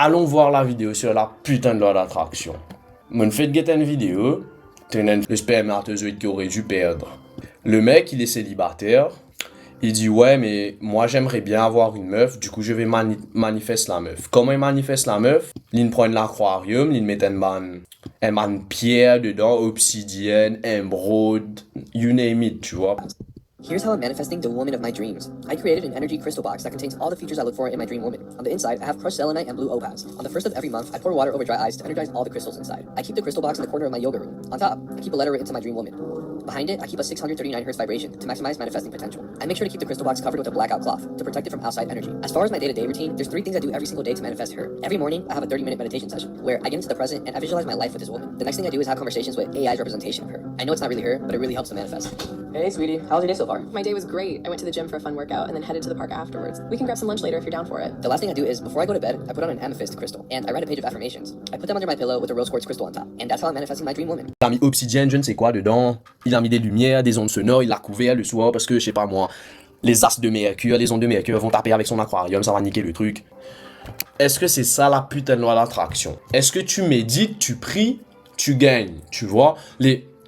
allons voir la vidéo sur la putain de loi d'attraction. Mon fait get une vidéo, tenant le spermatozoïde qui aurait dû perdre. Le mec, il est célibataire. Il dit ouais, mais moi j'aimerais bien avoir une meuf, du coup je vais manifester la meuf. Comment il manifeste la meuf? Il prend l'aquarium, il met une pierre dedans, obsidienne, émeraude, you name it, tu vois. Here's how I'm manifesting the woman of my dreams. I created an energy crystal box that contains all the features I look for in my dream woman. On the inside, I have crushed selenite and blue opals. On the first of every month, I pour water over dry ice to energize all the crystals inside. I keep the crystal box in the corner of my yoga room. On top, I keep a letter written to my dream woman. Behind it, I keep a 639 Hz vibration to maximize manifesting potential. I make sure to keep the crystal box covered with a blackout cloth to protect it from outside energy. As far as my day-to-day routine, there's 3 things I do every single day to manifest her. Every morning, I have a 30-minute meditation session where I get into the present and I visualize my life with this woman. The next thing I do is have conversations with AI's representation of her. I know it's not really her, but it really helps to manifest. Hey, sweetie, how's your day so far? My day was great. I went to the gym for a fun workout and then headed to the park afterwards. We can grab some lunch later if you're down for it. The last thing I do is, before I go to bed, I put on an amethyst crystal and I write a page of affirmations. I put them under my pillow with a rose quartz crystal on top. And that's how I'm manifesting my dream woman. Il a mis obsidienne, je ne sais quoi dedans. Il a mis des lumières, des ondes sonores, il l'a couvert le soir parce que, je sais pas moi, les as de Mercure, les ondes de Mercure vont taper avec son aquarium, ça va niquer le truc. Est-ce que c'est ça la putain de loi d'attraction? Est-ce que tu médites, tu pries, tu gagnes, tu vois?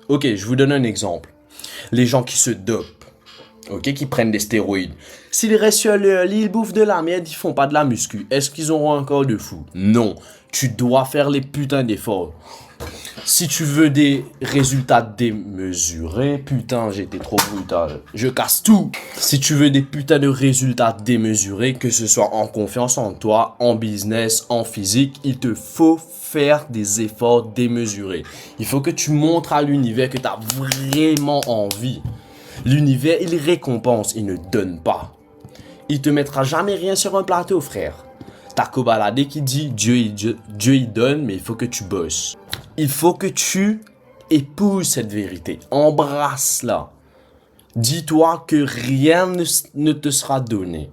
Ok, je vous donne un exemple. Les gens qui se dopent, ok, qui prennent des stéroïdes. S'ils restent sur leur lit, ils bouffent de la merde, ils font pas de la muscu. Est-ce qu'ils auront un corps de fou? Non. Tu dois faire les putains d'efforts. Si tu veux des résultats démesurés, putain, j'ai été trop brutal. Je casse tout. Si tu veux des putains de résultats démesurés, que ce soit en confiance en toi, en business, en physique, il te faut faire des efforts démesurés. Il faut que tu montres à l'univers que tu as vraiment envie. L'univers, il récompense, il ne donne pas. Il te mettra jamais rien sur un plateau, frère. T'as Kobalade qui dit Dieu il donne, mais il faut que tu bosses. Il faut que tu épouses cette vérité. Embrasse-la. Dis-toi que rien ne te sera donné.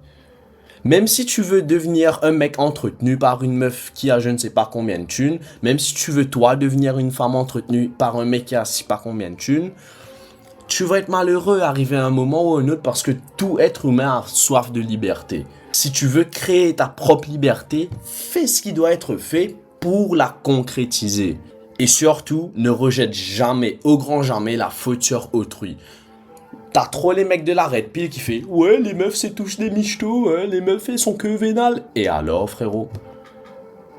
Même si tu veux devenir un mec entretenu par une meuf qui a je ne sais pas combien de thunes, même si tu veux toi devenir une femme entretenue par un mec qui a je sais pas combien de thunes, tu vas être malheureux arrivé à un moment ou à un autre parce que tout être humain a soif de liberté. Si tu veux créer ta propre liberté, fais ce qui doit être fait pour la concrétiser. Et surtout, ne rejette jamais, au grand jamais, la faute sur autrui. T'as trop les mecs de la red pill qui fait « Ouais, les meufs, c'est tous des michtos, hein, les meufs, elles sont que vénales. » Et alors, frérot?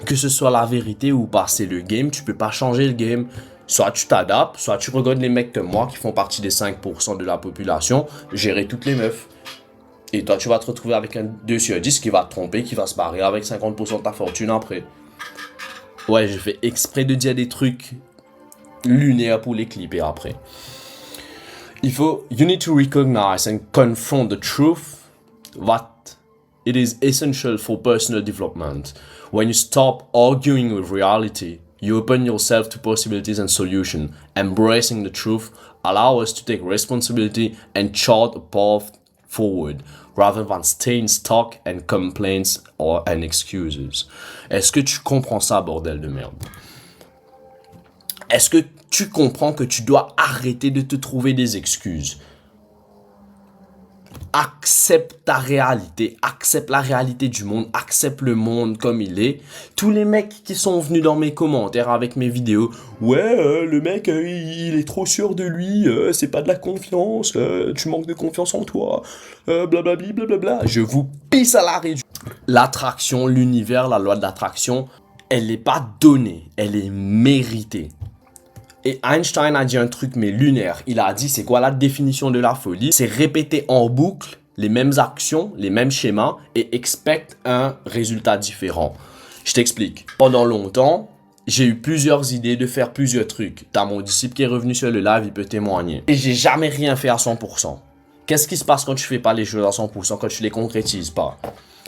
Que ce soit la vérité ou pas, c'est le game, tu peux pas changer le game. Soit tu t'adaptes, soit tu regardes les mecs comme moi qui font partie des 5% de la population, gérer toutes les meufs. Et toi, tu vas te retrouver avec un 2 sur 10 qui va te tromper, qui va se barrer avec 50% de ta fortune après. Ouais, j'ai fait exprès de dire des trucs lunaires pour les clipper après. You need to recognize and confront the truth that it is essential for personal development. When you stop arguing with reality, you open yourself to possibilities and solutions. Embracing the truth allows us to take responsibility and chart a path forward, rather than staying stuck and complaints and excuses. Est-ce que tu comprends ça, bordel de merde? Est-ce que tu comprends que tu dois arrêter de te trouver des excuses? Accepte ta réalité, accepte la réalité du monde, accepte le monde comme il est. Tous les mecs qui sont venus dans mes commentaires avec mes vidéos, ouais, le mec, il est trop sûr de lui, c'est pas de la confiance, tu manques de confiance en toi, blablabli, blablabla. Je vous pisse à la réduction. L'attraction, l'univers, la loi de l'attraction, elle n'est pas donnée, elle est méritée. Et Einstein a dit un truc mais lunaire. Il a dit c'est quoi la définition de la folie? C'est répéter en boucle les mêmes actions, les mêmes schémas et expecte un résultat différent. Je t'explique. Pendant longtemps, j'ai eu plusieurs idées de faire plusieurs trucs. T'as mon disciple qui est revenu sur le live, il peut témoigner. Et j'ai jamais rien fait à 100%. Qu'est-ce qui se passe quand tu fais pas les choses à 100%, quand tu les concrétises pas?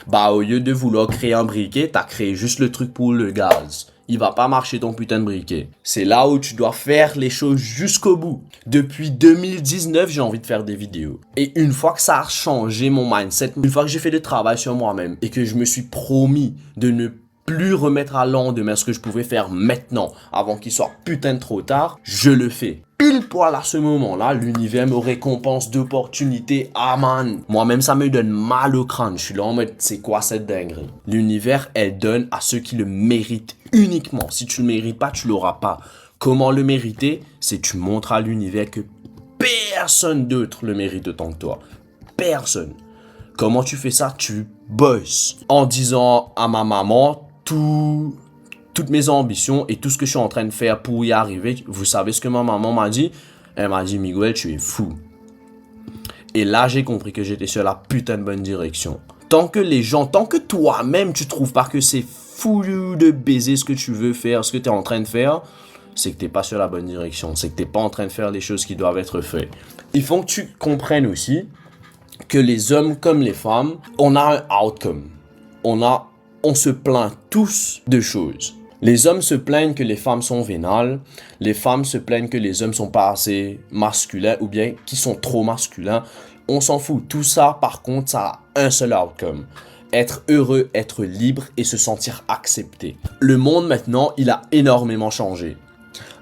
Bah au lieu de vouloir créer un briquet, t'as créé juste le truc pour le gaz. Il va pas marcher ton putain de briquet. C'est là où tu dois faire les choses jusqu'au bout. Depuis 2019, j'ai envie de faire des vidéos. Et une fois que ça a changé mon mindset, une fois que j'ai fait le travail sur moi-même et que je me suis promis de ne plus remettre à lendemain ce que je pouvais faire maintenant avant qu'il soit putain de trop tard, je le fais. pile poil à ce moment-là, l'univers me récompense d'opportunités. Ah man, moi-même ça me donne mal au crâne. Je suis là en mode, c'est quoi cette dinguerie? L'univers, elle donne à ceux qui le méritent uniquement. Si tu le mérites pas, tu l'auras pas. Comment le mériter? C'est tu montres à l'univers que personne d'autre le mérite autant que toi. Personne. Comment tu fais ça? Tu bosses. En disant à ma maman toutes mes ambitions et tout ce que je suis en train de faire pour y arriver. Vous savez ce que ma maman m'a dit? Elle m'a dit, Miguel, tu es fou. Et là, j'ai compris que j'étais sur la putain de bonne direction. Tant que toi-même, tu trouves pas que c'est fou de baiser ce que tu veux faire, ce que tu es en train de faire, c'est que tu n'es pas sur la bonne direction. C'est que tu n'es pas en train de faire les choses qui doivent être faites. Il faut que tu comprennes aussi que les hommes comme les femmes, on a un outcome. On se plaint tous de choses. Les hommes se plaignent que les femmes sont vénales, les femmes se plaignent que les hommes sont pas assez masculins ou bien qu'ils sont trop masculins. On s'en fout. Tout ça, par contre, ça a un seul outcome. Être heureux, être libre et se sentir accepté. Le monde maintenant, il a énormément changé.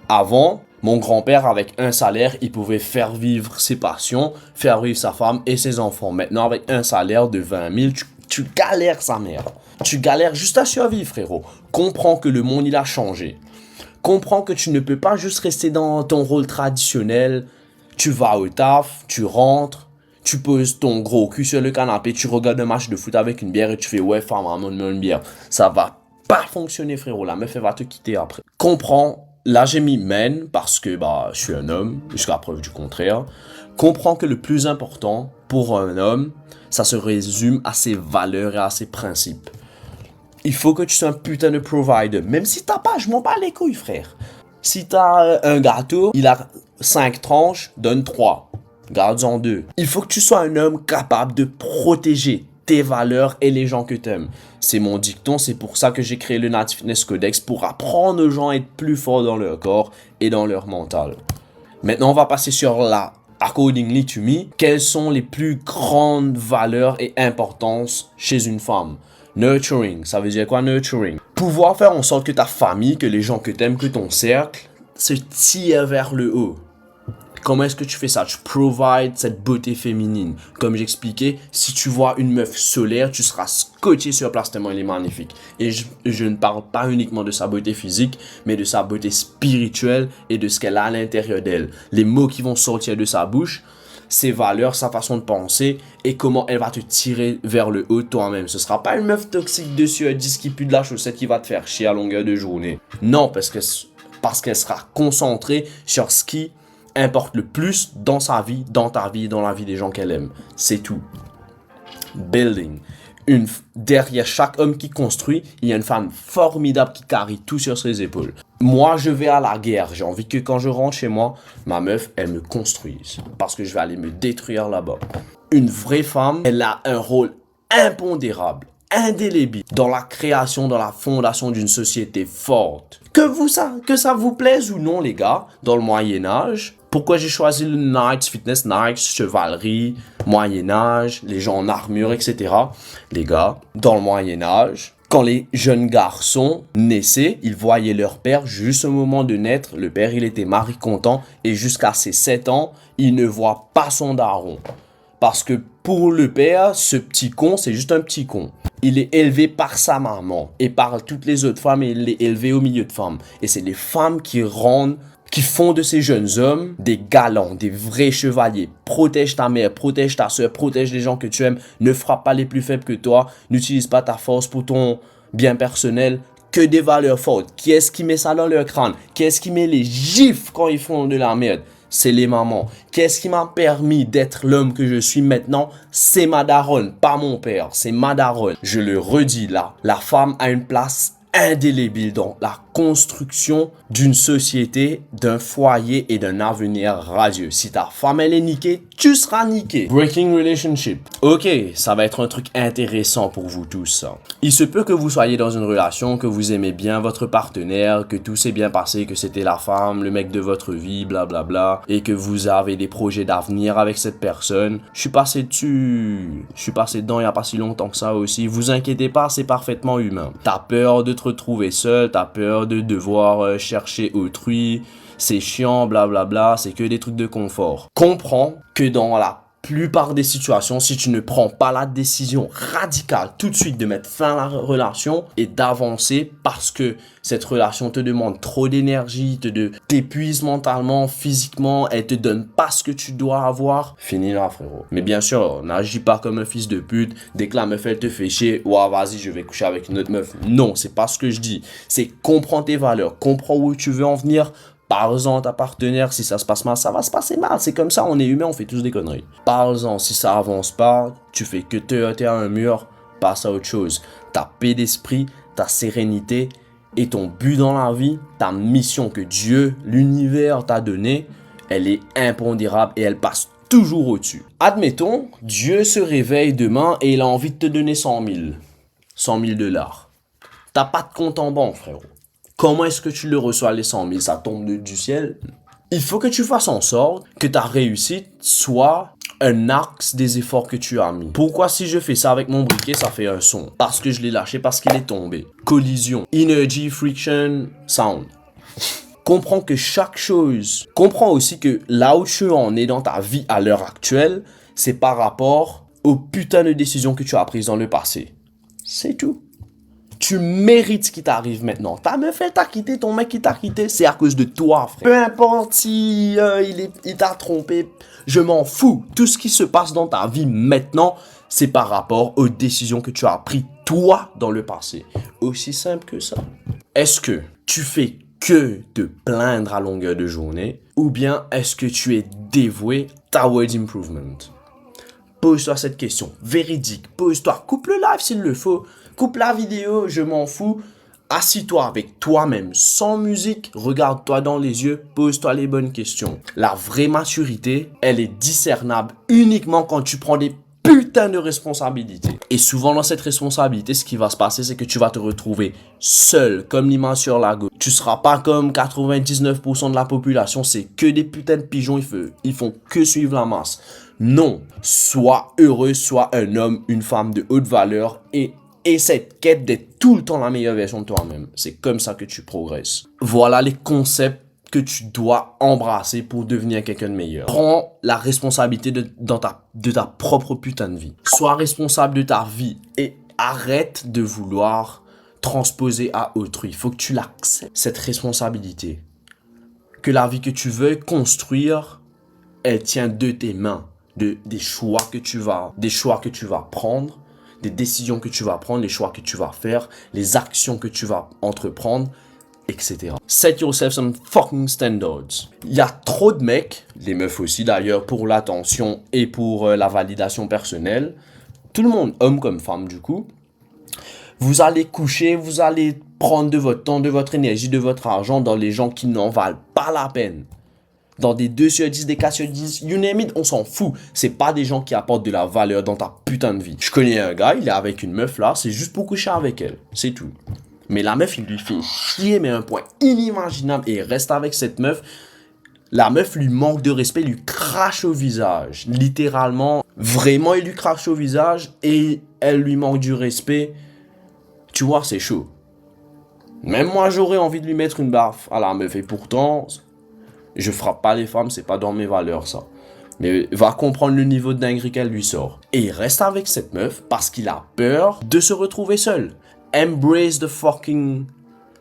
Avant, mon grand-père, avec un salaire, il pouvait faire vivre ses passions, faire vivre sa femme et ses enfants. Maintenant, avec un salaire de 20 000, tu galères sa mère. Tu galères juste à survivre, frérot. Comprends que le monde, il a changé. Comprends que tu ne peux pas juste rester dans ton rôle traditionnel. Tu vas au taf, tu rentres, tu poses ton gros cul sur le canapé, tu regardes un match de foot avec une bière et tu fais « Ouais, femme, amène-moi une bière. » Ça va pas fonctionner, frérot. La meuf, elle va te quitter après. Comprends. Là, j'ai mis « men » parce que je suis un homme, jusqu'à preuve du contraire. Comprends que le plus important pour un homme, ça se résume à ses valeurs et à ses principes. Il faut que tu sois un putain de provider. Même si t'as pas, je m'en bats les couilles, frère. Si t'as un gâteau, il a 5 tranches, donne 3. Garde-en 2. Il faut que tu sois un homme capable de protéger tes valeurs et les gens que t'aimes. C'est mon dicton, c'est pour ça que j'ai créé le Night Fitness Codex, pour apprendre aux gens à être plus forts dans leur corps et dans leur mental. Maintenant, on va passer sur la accordingly to me. Quelles sont les plus grandes valeurs et importances chez une femme? Nurturing, ça veut dire quoi nurturing? Pouvoir faire en sorte que ta famille, que les gens que t'aimes, que ton cercle se tire vers le haut. Comment est-ce que tu fais ça? Tu provides cette beauté féminine. Comme j'expliquais, si tu vois une meuf solaire, tu seras scotché sur place tellement elle est magnifique. Et je ne parle pas uniquement de sa beauté physique, mais de sa beauté spirituelle et de ce qu'elle a à l'intérieur d'elle. Les mots qui vont sortir de sa bouche, ses valeurs, sa façon de penser et comment elle va te tirer vers le haut toi-même. Ce sera pas une meuf toxique dessus, 10 qui pue de la chaussette qui va te faire chier à longueur de journée. Non, parce qu'elle sera concentrée sur ce qui importe le plus dans sa vie, dans ta vie, dans la vie des gens qu'elle aime. C'est tout. Building. Derrière chaque homme qui construit, il y a une femme formidable qui carry tout sur ses épaules. Moi, je vais à la guerre. J'ai envie que quand je rentre chez moi, ma meuf, elle me construise. Parce que je vais aller me détruire là-bas. Une vraie femme, elle a un rôle impondérable, indélébile dans la création, dans la fondation d'une société forte. Que ça vous plaise ou non, les gars, dans le Moyen-Âge, pourquoi j'ai choisi le Knight Fitness, Knight, chevalerie, Moyen-Âge, les gens en armure, etc. Les gars, dans le Moyen-Âge, quand les jeunes garçons naissaient, ils voyaient leur père juste au moment de naître. Le père, il était content et jusqu'à ses 7 ans, il ne voit pas son daron. Parce que pour le père, ce petit con, c'est juste un petit con. Il est élevé par sa maman et par toutes les autres femmes et il est élevé au milieu de femmes. Et c'est les femmes qui font de ces jeunes hommes des galants, des vrais chevaliers. Protège ta mère, protège ta soeur, protège les gens que tu aimes. Ne frappe pas les plus faibles que toi. N'utilise pas ta force pour ton bien personnel. Que des valeurs fortes. Qui est-ce qui met ça dans leur crâne? Qui est-ce qui met les gifles quand ils font de la merde? C'est les mamans. Qu'est-ce qui m'a permis d'être l'homme que je suis maintenant? C'est ma daronne, pas mon père. C'est ma daronne. Je le redis là. La femme a une place indélébile dans la construction d'une société, d'un foyer et d'un avenir radieux. Si ta femme elle est niquée, tu seras niqué. Breaking relationship. Ok, ça va être un truc intéressant pour vous tous. Il se peut que vous soyez dans une relation, que vous aimez bien votre partenaire, que tout s'est bien passé, que c'était la femme, le mec de votre vie, blablabla, et que vous avez des projets d'avenir avec cette personne. Je suis passé dedans il n'y a pas si longtemps que ça aussi. Vous inquiétez pas, c'est parfaitement humain. T'as peur de te retrouver seul, t'as peur de devoir chercher autrui. c'est chiant, blablabla, c'est que des trucs de confort. Comprends que dans la plupart des situations, si tu ne prends pas la décision radicale tout de suite de mettre fin à la relation et d'avancer parce que cette relation te demande trop d'énergie, t'épuise mentalement, physiquement, elle te donne pas ce que tu dois avoir, finis là frérot. Mais bien sûr, n'agis pas comme un fils de pute, dès que la meuf elle te fait chier, ouah vas-y je vais coucher avec une autre meuf. Non, c'est pas ce que je dis. C'est comprends tes valeurs, comprends où tu veux en venir. Parle-en à ta partenaire, si ça se passe mal, ça va se passer mal. C'est comme ça, on est humain, on fait tous des conneries. Parle-en, si ça avance pas, tu fais que te heurter à un mur, passe à autre chose. Ta paix d'esprit, ta sérénité et ton but dans la vie, ta mission que Dieu, l'univers t'a donnée, elle est impondérable et elle passe toujours au-dessus. Admettons, Dieu se réveille demain et il a envie de te donner 100 000. 100 000 $. T'as pas de compte en banque, frérot. Comment est-ce que tu le reçois les 100 000? Ça tombe du ciel? Il faut que tu fasses en sorte que ta réussite soit un axe des efforts que tu as mis. Pourquoi si je fais ça avec mon briquet, ça fait un son? Parce que je l'ai lâché, parce qu'il est tombé. Collision, energy, friction, sound. Comprends que chaque chose... Comprends aussi que là où tu en es dans ta vie à l'heure actuelle, c'est par rapport aux putains de décisions que tu as prises dans le passé. C'est tout. Tu mérites ce qui t'arrive maintenant. Ta meuf, elle t'a quitté, ton mec, il t'a quitté, c'est à cause de toi, frère. Peu importe si il t'a trompé, je m'en fous. Tout ce qui se passe dans ta vie maintenant, c'est par rapport aux décisions que tu as prises, toi, dans le passé. Aussi simple que ça. Est-ce que tu fais que te plaindre à longueur de journée, ou bien est-ce que tu es dévoué towards improvement? Pose-toi cette question, véridique, pose-toi, coupe le live s'il le faut, coupe la vidéo, je m'en fous, assis-toi avec toi-même, sans musique, regarde-toi dans les yeux, pose-toi les bonnes questions. La vraie maturité, elle est discernable uniquement quand tu prends des putains de responsabilités. Et souvent dans cette responsabilité, ce qui va se passer, c'est que tu vas te retrouver seul, comme l'image sur la gauche. Tu seras pas comme 99% de la population, c'est que des putains de pigeons, ils font que suivre la masse. Non, sois heureux, sois un homme, une femme de haute valeur et cette quête d'être tout le temps la meilleure version de toi-même. C'est comme ça que tu progresses. Voilà les concepts que tu dois embrasser pour devenir quelqu'un de meilleur. Prends la responsabilité de ta propre putain de vie. Sois responsable de ta vie et arrête de vouloir transposer à autrui. Il faut que tu l'acceptes, cette responsabilité. Que la vie que tu veux construire, elle tient de tes mains. Des choix que tu vas prendre, des décisions que tu vas prendre, les choix que tu vas faire, les actions que tu vas entreprendre, etc. Set yourself some fucking standards. Il y a trop de mecs, les meufs aussi d'ailleurs, pour l'attention et pour la validation personnelle. Tout le monde, homme comme femme du coup. Vous allez coucher, vous allez prendre de votre temps, de votre énergie, de votre argent dans les gens qui n'en valent pas la peine. Dans des 2 sur 10, des 4 sur 10, you name it, on s'en fout. C'est pas des gens qui apportent de la valeur dans ta putain de vie. Je connais un gars, il est avec une meuf là, c'est juste pour coucher avec elle. C'est tout. Mais la meuf, il lui fait chier, mais à un point inimaginable. Et il reste avec cette meuf. La meuf lui manque de respect, il lui crache au visage. Littéralement, vraiment, il lui crache au visage et elle lui manque du respect. Tu vois, c'est chaud. Même moi, j'aurais envie de lui mettre une baffe à la meuf. Et pourtant... je frappe pas les femmes, c'est pas dans mes valeurs ça. Mais va comprendre le niveau de dinguerie qu'elle lui sort. Et il reste avec cette meuf parce qu'il a peur de se retrouver seul. Embrace the fucking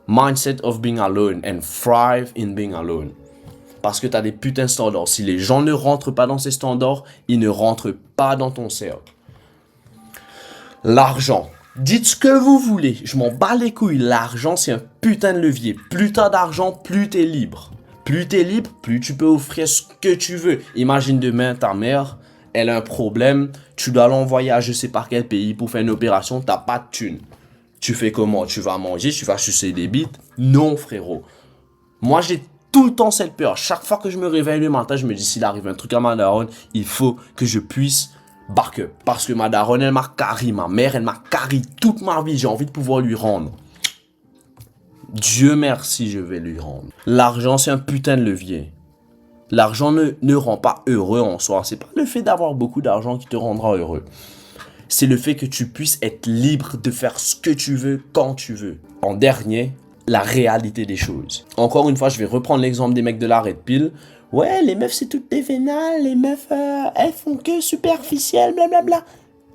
mindset of being alone and thrive in being alone. Parce que t'as des putains de standards. Si les gens ne rentrent pas dans ces standards, ils ne rentrent pas dans ton cercle. L'argent. Dites ce que vous voulez. Je m'en bats les couilles. L'argent, c'est un putain de levier. Plus t'as d'argent, plus t'es libre. Plus t'es libre, plus tu peux offrir ce que tu veux. Imagine demain, ta mère, elle a un problème. Tu dois l'envoyer à je sais pas quel pays pour faire une opération. T'as pas de thune. Tu fais comment? Tu vas manger? Tu vas sucer des bites? Non, frérot. Moi, j'ai tout le temps cette peur. Chaque fois que je me réveille le matin, je me dis, s'il arrive un truc à ma daronne, il faut que je puisse back up. Parce que ma daronne, elle m'a carré. Ma mère, elle m'a carré toute ma vie. J'ai envie de pouvoir lui rendre. Dieu merci, je vais lui rendre. L'argent, c'est un putain de levier. L'argent ne rend pas heureux en soi. C'est pas le fait d'avoir beaucoup d'argent qui te rendra heureux. C'est le fait que tu puisses être libre de faire ce que tu veux, quand tu veux. En dernier, la réalité des choses. Encore une fois, je vais reprendre l'exemple des mecs de la Red Pill. Ouais, les meufs, c'est toutes des vénales, les meufs, elles font que superficielles, blablabla.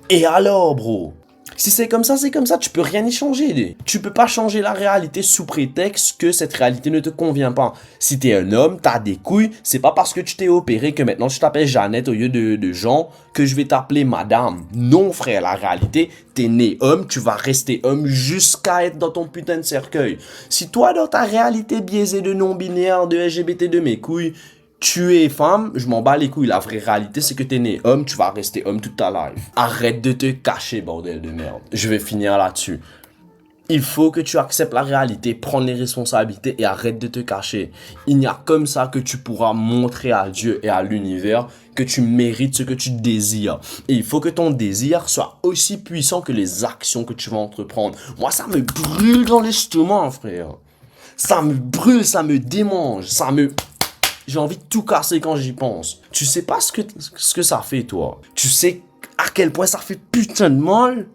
Et alors, bro? Si c'est comme ça, tu peux rien y changer. Tu peux pas changer la réalité sous prétexte que cette réalité ne te convient pas. Si t'es un homme, t'as des couilles, c'est pas parce que tu t'es opéré que maintenant tu t'appelles Jeannette au lieu de Jean que je vais t'appeler madame. Non, frère, la réalité, t'es né homme, tu vas rester homme jusqu'à être dans ton putain de cercueil. Si toi, dans ta réalité biaisée de non-binaire, de LGBT de mes couilles, tu es femme, je m'en bats les couilles. La vraie réalité, c'est que t'es né homme, tu vas rester homme toute ta life. Arrête de te cacher, bordel de merde. Je vais finir là-dessus. Il faut que tu acceptes la réalité, prends les responsabilités et arrête de te cacher. Il n'y a comme ça que tu pourras montrer à Dieu et à l'univers que tu mérites ce que tu désires. Et il faut que ton désir soit aussi puissant que les actions que tu vas entreprendre. Moi, ça me brûle dans l'estomac, frère. Ça me brûle, ça me démange, j'ai envie de tout casser quand j'y pense. Tu sais pas ce que ça fait, toi. Tu sais à quel point ça fait putain de mal.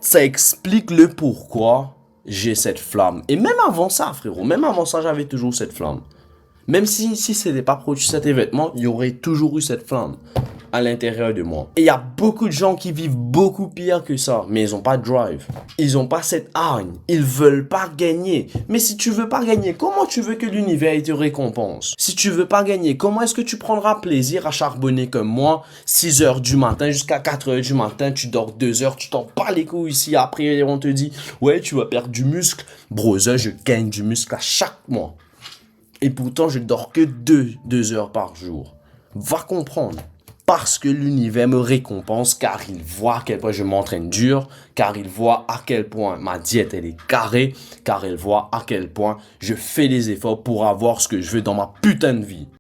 Ça explique le pourquoi j'ai cette flamme. Et même avant ça, frérot, même avant ça, j'avais toujours cette flamme. Même si c'était pas produit cet événement, il y aurait toujours eu cette flamme à l'intérieur de moi. Et il y a beaucoup de gens qui vivent beaucoup pire que ça, mais ils ont pas de drive. Ils ont pas cette hargne. Ils veulent pas gagner. Mais si tu veux pas gagner, comment tu veux que l'univers te récompense? Si tu veux pas gagner, comment est-ce que tu prendras plaisir à charbonner comme moi, 6 heures du matin jusqu'à 4 heures du matin, tu dors 2 heures, tu t'en bats les couilles ici, après on te dit, ouais, tu vas perdre du muscle. Brother, je gagne du muscle à chaque mois. Et pourtant, je dors que 2 heures par jour. Va comprendre. Parce que l'univers me récompense, car il voit à quel point je m'entraîne dur, car il voit à quel point ma diète elle est carrée, car il voit à quel point je fais des efforts pour avoir ce que je veux dans ma putain de vie.